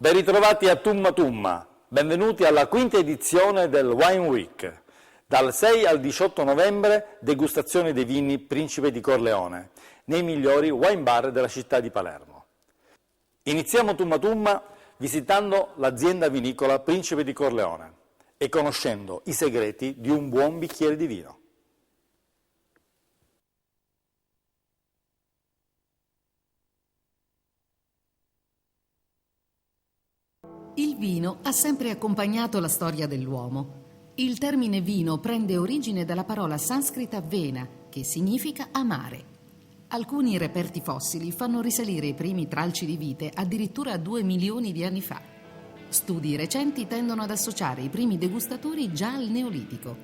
Ben ritrovati a Tumma Tumma, benvenuti alla quinta edizione del Wine Week. Dal 6 al 18 novembre, degustazione dei vini Principe di Corleone, nei migliori wine bar della città di Palermo. Iniziamo Tumma Tumma visitando l'azienda vinicola Principe di Corleone e conoscendo i segreti di un buon bicchiere di vino. Il vino ha sempre accompagnato la storia dell'uomo. Il termine vino prende origine dalla parola sanscrita vena, che significa amare. Alcuni reperti fossili fanno risalire i primi tralci di vite addirittura a 2 milioni di anni fa. Studi recenti tendono ad associare i primi degustatori già al Neolitico.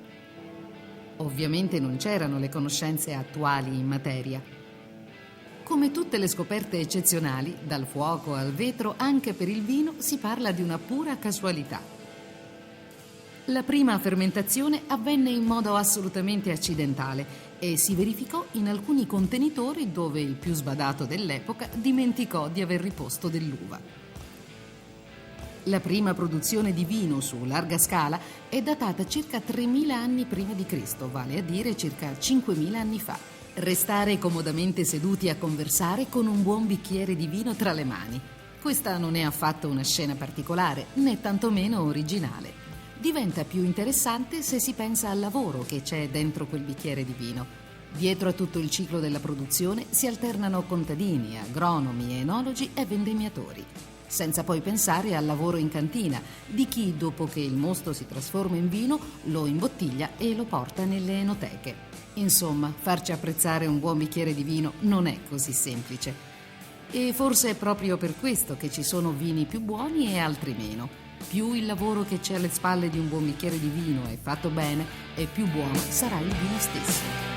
Ovviamente non c'erano le conoscenze attuali in materia. Come tutte le scoperte eccezionali, dal fuoco al vetro, anche per il vino si parla di una pura casualità. La prima fermentazione avvenne in modo assolutamente accidentale e si verificò in alcuni contenitori dove il più sbadato dell'epoca dimenticò di aver riposto dell'uva. La prima produzione di vino su larga scala è datata circa 3.000 anni prima di Cristo, vale a dire circa 5.000 anni fa. Restare comodamente seduti a conversare con un buon bicchiere di vino tra le mani. Questa non è affatto una scena particolare, né tantomeno originale. Diventa più interessante se si pensa al lavoro che c'è dentro quel bicchiere di vino. Dietro a tutto il ciclo della produzione si alternano contadini, agronomi, enologi e vendemmiatori. Senza poi pensare al lavoro in cantina, di chi dopo che il mosto si trasforma in vino lo imbottiglia e lo porta nelle enoteche. Insomma, farci apprezzare un buon bicchiere di vino non è così semplice. E forse è proprio per questo che ci sono vini più buoni e altri meno. Più il lavoro che c'è alle spalle di un buon bicchiere di vino è fatto bene, e più buono sarà il vino stesso.